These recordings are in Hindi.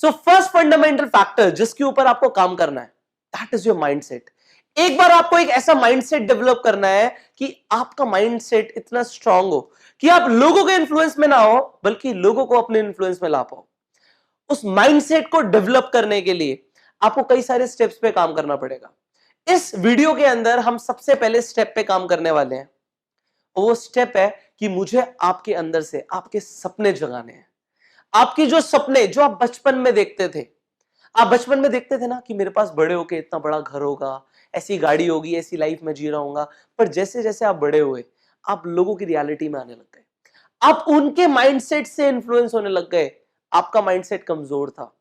सो फर्स्ट फंडामेंटल फैक्टर जिसके ऊपर आपको काम करना है, दैट इज योर माइंडसेट। एक बार आपको एक ऐसा माइंडसेट डेवलप करना है कि आपका माइंडसेट इतना स्ट्रांग हो कि आप लोगों के इन्फ्लुएंस में ना हो, बल्कि लोगों को अपने इन्फ्लुएंस में ला पाओ। उस माइंडसेट को डेवलप करने के लिए आपको कई सारे स्टेप्स पे काम करना पड़ेगा। इस वीडियो के अंदर हम सबसे पहले स्टेप पे काम करने वाले हैं। वो स्टेप है कि मुझे आपके अंदर से आपके सपने जगाने हैं। आपकी जो सपने जो आप बचपन में देखते थे, आप बचपन में देखते थे ना कि मेरे पास बड़े होके इतना बड़ा घर होगा, ऐसी गाड़ी होगी, ऐसी लाइफ में जी रहा हूंगा। पर जैसे जैसे आप बड़े हुए, आप लोगों की रियलिटी में आने लग गए, आप उनके माइंडसेट से इन्फ्लुएंस होने लग गए। आपका माइंडसेट कमजोर था,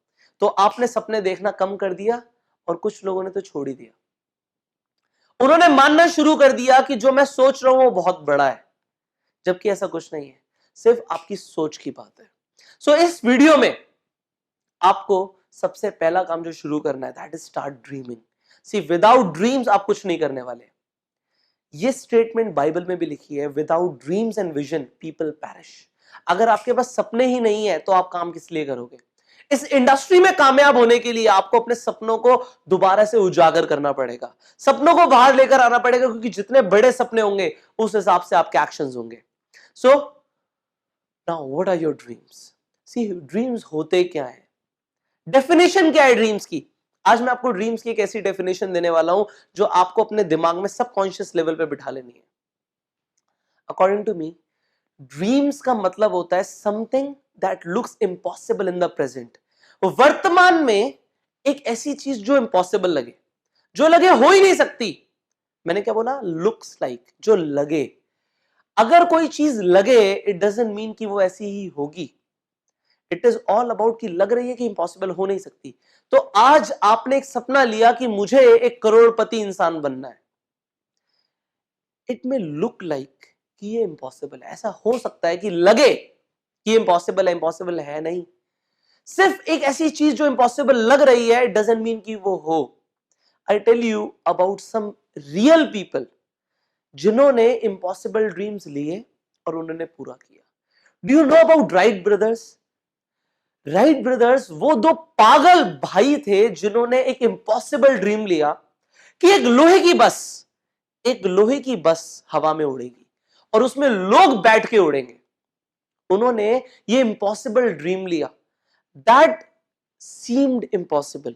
तो आपने सपने देखना कम कर दिया, और कुछ लोगों ने तो छोड़ ही दिया। उन्होंने मानना शुरू कर दिया कि जो मैं सोच रहा हूं वो बहुत बड़ा है, जबकि ऐसा कुछ नहीं है, सिर्फ आपकी सोच की बात है। सो इस वीडियो में आपको सबसे पहला काम जो शुरू करना है, that is start dreaming. See without dreams आप कुछ नहीं करने वाले। ये स्टेटमेंट बाइबल में भी लिखी है, without dreams and vision people parish. अगर आपके पास सपने ही नहीं है तो आप काम किस लिए करोगे? इस इंडस्ट्री में कामयाब होने के लिए आपको अपने सपनों को दोबारा से उजागर करना पड़ेगा, सपनों को बाहर लेकर आना पड़ेगा, क्योंकि जितने बड़े सपने होंगे उस हिसाब से आपके एक्शंस होंगे। So now what are your dreams? See dreams होते क्या है, डेफिनेशन क्या है ड्रीम्स की? आज मैं आपको ड्रीम्स की एक ऐसी डेफिनेशन देने वाला हूं जो आपको अपने दिमाग में सबकॉन्शियस लेवल पे बिठा लेनी है। अकॉर्डिंग टू मी, ड्रीम्स का मतलब होता है something that looks impossible in the present. वर्तमान में एक ऐसी चीज जो इम्पॉसिबल लगे, जो लगे हो ही नहीं सकती। मैंने क्या बोला? लुक्स लाइक, जो लगे। अगर कोई चीज लगे, इट डजंट मीन कि वो ऐसी ही होगी। इट इज ऑल अबाउट कि लग रही है कि इंपॉसिबल हो नहीं सकती। तो आज आपने एक सपना लिया कि मुझे एक करोड़पति इंसान बनना है। इट मे लुक लाइक कि ये इंपॉसिबल है, ऐसा हो सकता है कि लगे कि इंपॉसिबल है, इंपॉसिबल है नहीं। सिर्फ एक ऐसी चीज जो इंपॉसिबल लग रही है, इट डजंट मीन कि वो हो। I tell you about some real people जिन्होंने इंपॉसिबल ड्रीम्स लिए और उन्होंने पूरा किया। Do you know about Wright brothers? Wright brothers वो दो पागल भाई थे जिन्होंने एक इंपॉसिबल ड्रीम लिया कि एक लोहे की बस हवा में उड़ेगी और उसमें लोग बैठ के उड़ेंगे। उन्होंने ये इंपॉसिबल ड्रीम लिया, दैट सीम्ड इम्पॉसिबल।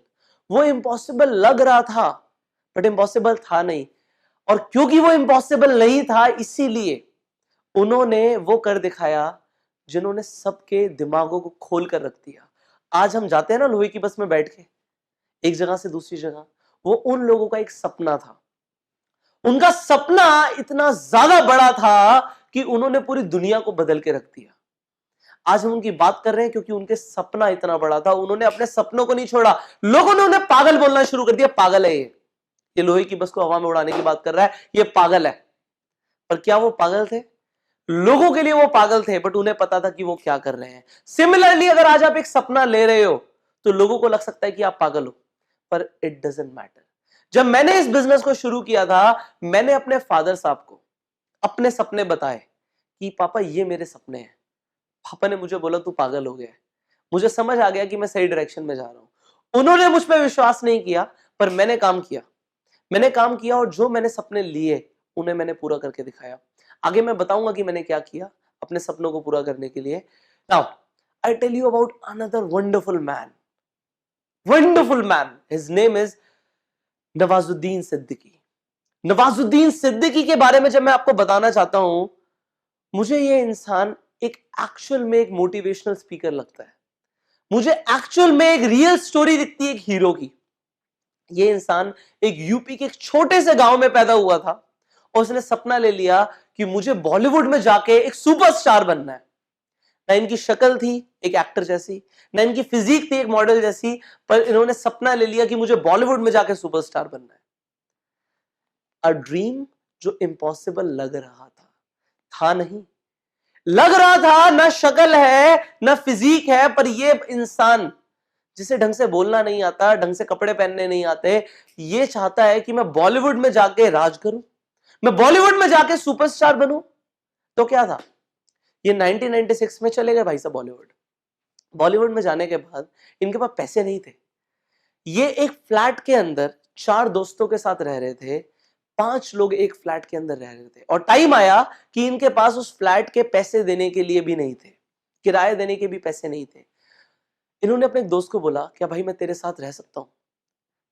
वो इम्पॉसिबल लग रहा था, बट इम्पॉसिबल था नहीं। और क्योंकि वो इम्पॉसिबल नहीं था, इसीलिए उन्होंने वो कर दिखाया जिन्होंने सबके दिमागों को खोल कर रख दिया। आज हम जाते हैं ना लोहे की बस में बैठ के एक जगह से दूसरी जगह, वो उन लोगों का एक सपना था। उनका सपना इतना ज्यादा बड़ा था कि उन्होंने पूरी दुनिया को बदल के रख दिया। आज हम उनकी बात कर रहे हैं क्योंकि उनके सपना इतना बड़ा था, उन्होंने अपने सपनों को नहीं छोड़ा। लोगों ने उन्हें पागल बोलना शुरू कर दिया, पागल है ये लोहे की बस को हवा में उड़ाने की बात कर रहा है, ये पागल है। पर क्या वो पागल थे? लोगों के लिए वो पागल थे, बट उन्हें पता था कि वो क्या कर रहे हैं। सिमिलरली अगर आज आप एक सपना ले रहे हो तो लोगों को लग सकता है कि आप पागल हो, पर इट डजंट मैटर। जब मैंने इस बिजनेस को शुरू किया था, मैंने अपने फादर साहब को अपने सपने बताए कि पापा ये मेरे सपने हैं। पापा ने मुझे बोला तू पागल हो गया है। मुझे समझ आ गया कि मैं सही डायरेक्शन में जा रहा हूं। उन्होंने मुझ पर विश्वास नहीं किया, पर मैंने काम किया। और जो मैंने सपने लिए उन्हें मैंने पूरा करके दिखाया। आगे मैं बताऊंगा कि मैंने क्या किया अपने सपनों को पूरा करने के लिए। Now I tell you about another wonderful man. His name is Nawazuddin Siddiqui. Nawazuddin Siddiqui के बारे में जब मैं आपको बताना चाहता हूं, मुझे ये इंसान एक एक्चुअल में एक मोटिवेशनल स्पीकर लगता है। मुझे एक्चुअल में एक रियल स्टोरी दिखती है एक हीरो की। ये इंसान एक यूपी के एक छोटे से गांव में पैदा हुआ था और उसने सपना ले लिया कि मुझे बॉलीवुड में जाके एक सुपरस्टार बनना है। ना इनकी शक्ल थी एक एक्टर जैसी, ना इनकी फिजिक थी एक मॉडल जैसी, पर इन्होंने सपना ले लिया कि मुझे बॉलीवुड में जाके सुपरस्टार बनना है। अ ड्रीम जो इम्पॉसिबल लग रहा था नहीं। लग रहा था ना शक्ल है ना फिजिक है, पर ये इंसान जिसे ढंग से बोलना नहीं आता, ढंग से कपड़े पहनने नहीं आते, ये चाहता है कि मैं बॉलीवुड में जाके राज करूं, मैं बॉलीवुड में जाके सुपरस्टार बनूं। तो क्या था, ये 1996 में चले गए भाई साहब बॉलीवुड। बॉलीवुड में जाने के बाद इनके पास पैसे नहीं थे। ये एक फ्लैट के अंदर 4 दोस्तों के साथ रह रहे थे। 5 लोग एक फ्लैट के अंदर रह रहे थे और टाइम आया कि इनके पास उस फ्लैट के पैसे देने के लिए भी नहीं थे, किराए देने के भी पैसे नहीं थे। इन्होंने अपने एक दोस्त को बोला, क्या भाई मैं तेरे साथ रह सकता हूं,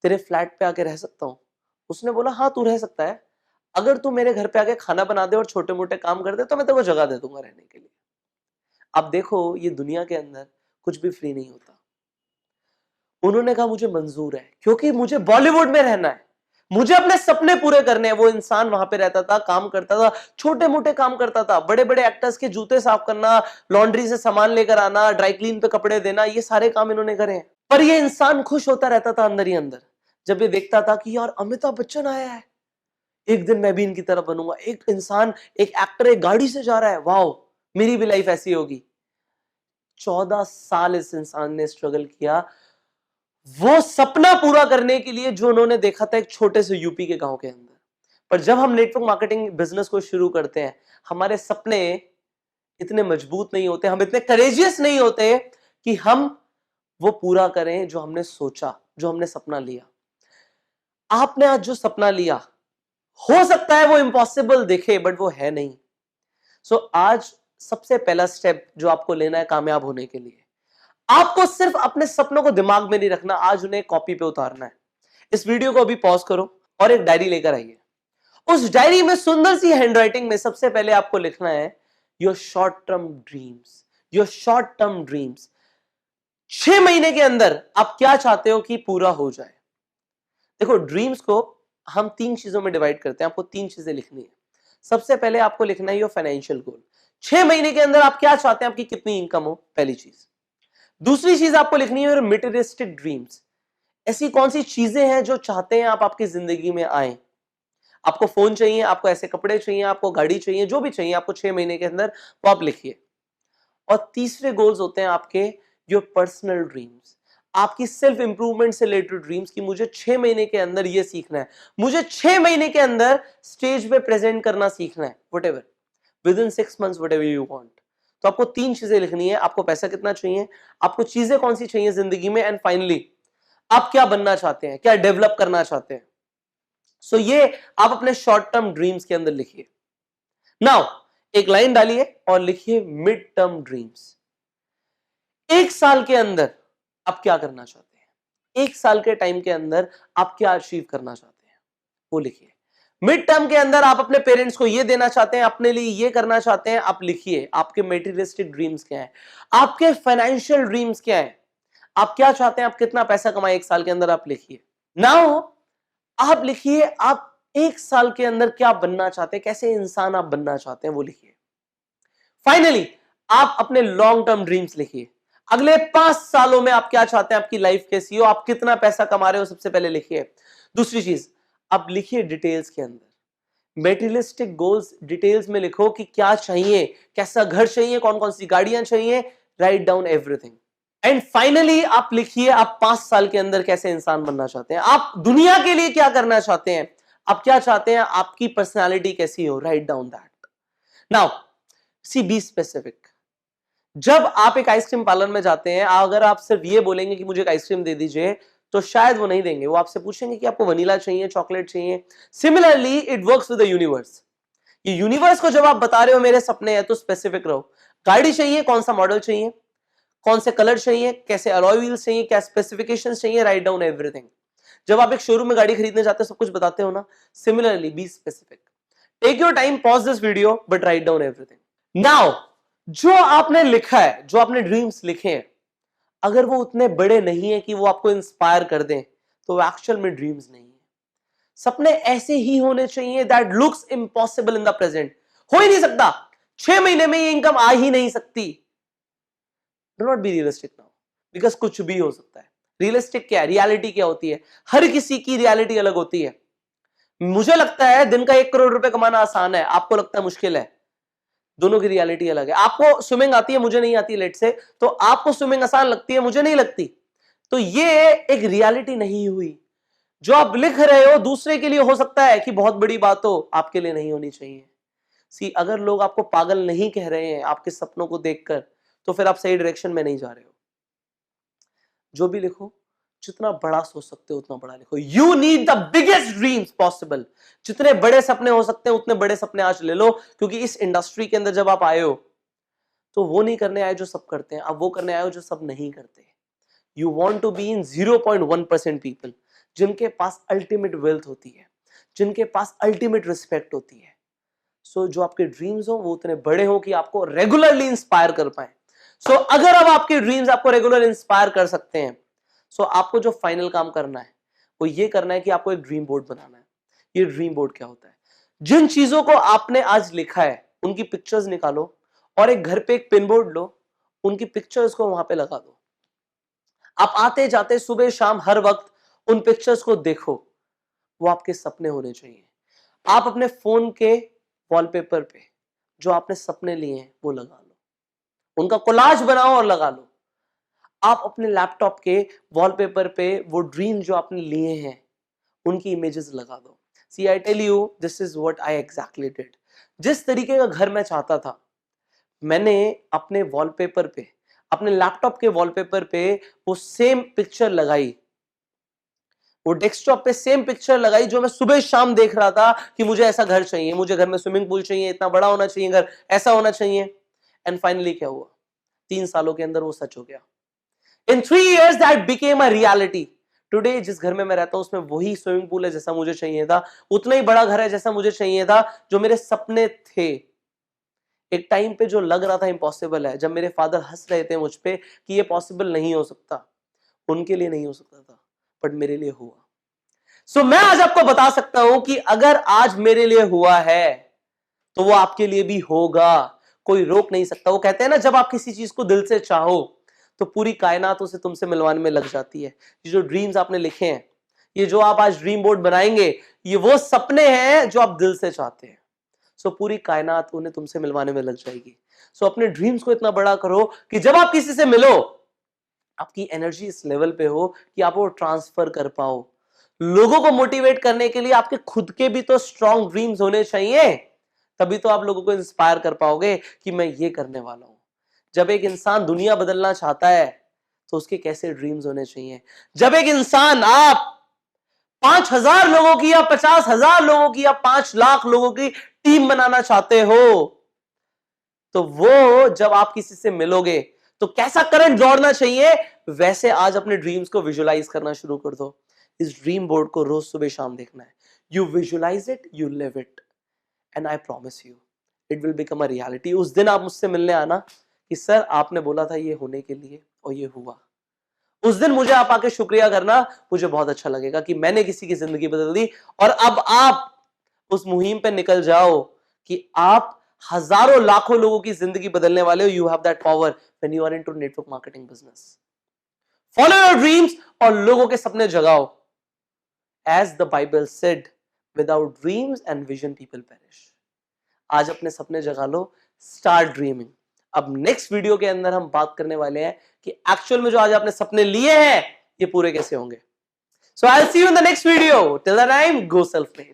तेरे फ्लैट पे आके रह सकता हूं? उसने बोला, हाँ तू रह सकता है, अगर तू मेरे घर पे आके खाना बना दे और छोटे मोटे काम कर दे तो मैं तेरे को जगह दे दूंगा रहने के लिए। अब देखो, ये दुनिया के अंदर कुछ भी फ्री नहीं होता। उन्होंने कहा मुझे मंजूर है, क्योंकि मुझे बॉलीवुड में रहना है, मुझे अपने सपने पूरे करने हैं। वो इंसान वहां पे रहता था, काम करता था, छोटे मोटे काम करता था, बड़े बड़े एक्टर्स के जूते साफ करना, लॉन्ड्री से सामान लेकर आना, ड्राई क्लीन पे कपड़े देना, ये सारे काम इन्होंने करे हैं। पर ये इंसान खुश होता रहता था अंदर ही अंदर, जब ये देखता था कि यार अमिताभ बच्चन आया है, एक दिन मैं भी इनकी तरह बनूंगा। एक इंसान, एक एक्टर एक गाड़ी से जा रहा है, वाओ मेरी भी लाइफ ऐसी होगी। 14 साल इस इंसान ने स्ट्रगल किया वो सपना पूरा करने के लिए जो उन्होंने देखा था एक छोटे से यूपी के गांव के अंदर। पर जब हम नेटवर्क मार्केटिंग बिजनेस को शुरू करते हैं, हमारे सपने इतने मजबूत नहीं होते, हम इतने करेजियस नहीं होते कि हम वो पूरा करें जो हमने सोचा, जो हमने सपना लिया। आपने आज जो सपना लिया, हो सकता है वो इम्पॉसिबल दिखे, बट वो है नहीं। सो आज सबसे पहला स्टेप जो आपको लेना है कामयाब होने के लिए, आपको सिर्फ अपने सपनों को दिमाग में नहीं रखना, आज उन्हें कॉपी पे उतारना है। इस वीडियो को अभी पॉज करो और एक डायरी लेकर आइए। उस डायरी में सुंदर सी हैंडराइटिंग में सबसे पहले आपको लिखना है your short term dreams. Your short term dreams, 6 महीने के अंदर आप क्या चाहते हो कि पूरा हो जाए। देखो, ड्रीम्स को हम 3 चीजों में डिवाइड करते हैं, आपको 3 चीजें लिखनी है। सबसे पहले आपको लिखना है योर फाइनेंशियल गोल। 6 महीने के अंदर आप क्या चाहते हैं, आपकी कितनी इनकम हो, पहली चीज। दूसरी चीज आपको लिखनी है मटेरियलिस्टिक ड्रीम्स। ऐसी कौन सी चीजें हैं जो चाहते हैं आप आपकी जिंदगी में आए। आपको फोन चाहिए, आपको ऐसे कपड़े चाहिए, आपको गाड़ी चाहिए, जो भी चाहिए आपको 6 महीने के अंदर, वो आप लिखिए। और तीसरे गोल्स होते हैं आपके योर पर्सनल ड्रीम्स, आपकी सेल्फ इंप्रूवमेंट से रिलेटेड ड्रीम्स की मुझे 6 महीने के अंदर ये सीखना है, मुझे 6 महीने के अंदर स्टेज पे प्रेजेंट करना सीखना है, whatever with in 6 months whatever you want. तो आपको 3 चीजें लिखनी है, आपको पैसा कितना चाहिए, आपको चीजें कौन सी चाहिए जिंदगी में, एंड फाइनली आप क्या बनना चाहते हैं, क्या डेवलप करना चाहते हैं। सो ये आप अपने शॉर्ट टर्म ड्रीम्स के अंदर लिखिए। नाउ एक लाइन डालिए और लिखिए मिड टर्म ड्रीम्स। 1 साल के अंदर आप क्या करना चाहते हैं, 1 साल के टाइम के अंदर आप क्या अचीव करना चाहते हैं, वो लिखिए। मिड टर्म के अंदर आप अपने पेरेंट्स को ये देना चाहते हैं, अपने लिए ये करना चाहते हैं, आप लिखिए। आपके मेटीरियलिस्टिक ड्रीम्स क्या है, आपके फाइनेंशियल ड्रीम्स क्या है, आप क्या चाहते हैं, आप कितना पैसा कमाए 1 साल के अंदर, आप लिखिए। नाउ आप लिखिए आप 1 साल के अंदर क्या बनना चाहते हैं, कैसे इंसान आप बनना चाहते हैं, वो लिखिए। फाइनली आप अपने लॉन्ग टर्म ड्रीम्स लिखिए। अगले 5 सालों में आप क्या चाहते हैं, आपकी लाइफ कैसी हो, आप कितना पैसा कमा रहे हो, सबसे पहले लिखिए। दूसरी चीज आप लिखिए डिटेल्स के अंदर, मेटीरियलिस्टिक गोल्स डिटेल्स में लिखो कि क्या चाहिए, कैसा घर चाहिए, कौन कौन सी गाड़ियां चाहिए, right down everything. And finally आप लिखिए आप 5 साल के अंदर कैसे इंसान बनना चाहते हैं, आप दुनिया के लिए क्या करना चाहते हैं, आप क्या चाहते हैं, आपकी पर्सनालिटी कैसी हो, write down that. Now see be specific. जब आप एक आइसक्रीम पार्लर में जाते हैं, अगर आप सिर्फ ये बोलेंगे कि मुझे एक आइसक्रीम दे दीजिए, तो शायद वो नहीं देंगे, वो आपसे पूछेंगे कि आपको वनीला चाहिए, चॉकलेट चाहिए। Similarly it works with the universe. ये यूनिवर्स को जब आप बता रहे हो मेरे सपने हैं, तो स्पेसिफिक रहो। गाड़ी चाहिए, कौन सा मॉडल चाहिए, कौन से कलर चाहिए, कैसे अलॉय व्हील्स चाहिए, क्या स्पेसिफिकेशंस चाहिए, राइट डाउन एवरीथिंग। जब आप एक शोरूम में गाड़ी खरीदने जाते हो सब कुछ बताते हो ना, similarly be specific. Take your time, pause this video, but write down everything. Now जो आपने लिखा है, जो आपने ड्रीम्स लिखे हैं, अगर वो उतने बड़े नहीं है कि वो आपको इंस्पायर कर दें, तो वो एक्चुअल में ड्रीम्स नहीं है। सपने ऐसे ही होने चाहिए that looks impossible in the present. हो ही नहीं सकता, 6 महीने में ये इनकम आ ही नहीं सकती। Do not be realistic now, because कुछ भी हो सकता है। रियलिस्टिक क्या है, रियलिटी क्या होती है, हर किसी की रियलिटी अलग होती है। मुझे लगता है दिन का 1 करोड़ रुपए कमाना आसान है, आपको लगता है मुश्किल है। दोनों की रियलिटी अलग है। आपको स्विमिंग आती है, मुझे नहीं आती लेट से, तो आपको स्विमिंग आसान लगती है, मुझे नहीं लगती। तो ये एक रियलिटी नहीं हुई। जो आप लिख रहे हो दूसरे के लिए हो सकता है कि बहुत बड़ी बात हो, आपके लिए नहीं होनी चाहिए। सी, अगर लोग आपको पागल नहीं कह रहे हैं आपके सपनों को देखकर, तो फिर आप सही डायरेक्शन में नहीं जा रहे हो। जो भी लिखो, जितना बड़ा सोच सकते हो उतना बड़ा लिखो। You need the biggest dreams possible. जितने बड़े सपने हो सकते हैं उतने बड़े सपने आज ले लो, क्योंकि इस इंडस्ट्री के अंदर जब आप आए हो तो वो नहीं करने आए जो सब करते हैं, आप वो करने आए हो जो सब नहीं करते। You want to be in 0.1% people जिनके पास अल्टीमेट वेल्थ होती है, जिनके पास अल्टीमेट रिस्पेक्ट होती है। सो जो आपके ड्रीम्स हो वो उतने बड़े हो कि आपको रेगुलरली इंस्पायर कर पाए। सो अगर अब आपके ड्रीम्स आपको रेगुलर इंस्पायर कर सकते हैं, सो आपको जो फाइनल काम करना है वो ये करना है कि आपको एक ड्रीम बोर्ड बनाना है। ये ड्रीम बोर्ड क्या होता है? जिन चीजों को आपने आज लिखा है उनकी पिक्चर्स निकालो और एक घर पे एक पिन बोर्ड लो, उनकी पिक्चर्स को वहां पे लगा दो। आप आते जाते सुबह शाम हर वक्त उन पिक्चर्स को देखो। वो आपके सपने होने चाहिए। आप अपने फोन के वॉलपेपर पे जो आपने सपने लिए हैं वो लगा लो, उनका कोलाज बनाओ और लगा लो। आप अपने लैपटॉप के वॉलपेपर पे वो ड्रीम जो आपने लिए हैं उनकी इमेजेस लगा दो। See I tell you, this is what I exactly did. जिस तरीके का घर मैं चाहता था, मैंने अपने वॉलपेपर पे, अपने लैपटॉप के वॉलपेपर पे वो सेम पिक्चर लगाई, वो डेस्कटॉप पे सेम पिक्चर लगाई जो मैं सुबह शाम देख रहा था कि मुझे ऐसा घर चाहिए, मुझे घर में स्विमिंग पूल चाहिए, इतना बड़ा होना चाहिए घर, ऐसा होना चाहिए। एंड फाइनली क्या हुआ? 3 सालों के अंदर वो सच हो गया। इन 3 years that became a reality. Today जिस घर में मैं रहता हूं उसमें वही स्विमिंग पूल है जैसा मुझे चाहिए था, उतना ही बड़ा घर है जैसा मुझे चाहिए था, जो मेरे सपने थे। एक टाइम पे जो लग रहा था इम्पॉसिबल है, जब मेरे फादर हंस रहे थे मुझ पे कि ये पॉसिबल नहीं हो सकता, उनके लिए नहीं हो सकता था, बट मेरे लिए हुआ। सो मैं आज आपको बता सकता हूं कि अगर आज मेरे लिए हुआ है तो वो आपके लिए भी होगा। कोई रोक नहीं सकता। वो कहते हैं ना, जब आप किसी चीज को दिल से चाहो तो पूरी कायनात उसे तुमसे मिलवाने में लग जाती है। ये जो ड्रीम्स आपने लिखे हैं, ये जो आप आज ड्रीम बोर्ड बनाएंगे, ये वो सपने हैं जो आप दिल से चाहते हैं। सो पूरी कायनात उन्हें तुमसे मिलवाने में लग जाएगी। सो अपने ड्रीम्स को इतना बड़ा करो कि जब आप किसी से मिलो, आपकी एनर्जी इस लेवल पे हो कि आप वो ट्रांसफर कर पाओ। लोगों को मोटिवेट करने के लिए आपके खुद के भी तो स्ट्रॉन्ग ड्रीम्स होने चाहिए, तभी तो आप लोगों को इंस्पायर कर पाओगे कि मैं ये करने वाला हूं। जब एक इंसान दुनिया बदलना चाहता है तो उसके कैसे ड्रीम्स होने चाहिए? जब एक इंसान, आप 5,000 लोगों की या 50,000 लोगों की या 5 लाख लोगों की टीम बनाना चाहते हो, तो वो जब आप किसी से मिलोगे तो कैसा करंट दौड़ना चाहिए, वैसे आज अपने ड्रीम्स को विजुलाइज करना शुरू कर दो। इस ड्रीम बोर्ड को रोज सुबह शाम देखना है। You visualise it, you live it, and I promise you it will become a reality. उस दिन आप मुझसे मिलने आना कि सर आपने बोला था ये होने के लिए और ये हुआ। उस दिन मुझे आप आके शुक्रिया करना, मुझे बहुत अच्छा लगेगा कि मैंने किसी की जिंदगी बदल दी। और अब आप उस मुहिम पे निकल जाओ कि आप हजारों लाखों लोगों की जिंदगी बदलने वाले हो। You have that power when you are into network marketing business. Follow your dreams और लोगों के सपने जगाओ। As the Bible said, without dreams and vision people perish. आज अपने सपने जगा लो, स्टार्ट ड्रीमिंग। अब नेक्स्ट वीडियो के अंदर हम बात करने वाले हैं कि एक्चुअल में जो आज आपने सपने लिए हैं ये पूरे कैसे होंगे। So I will see you in the next video. Till the time, go self made.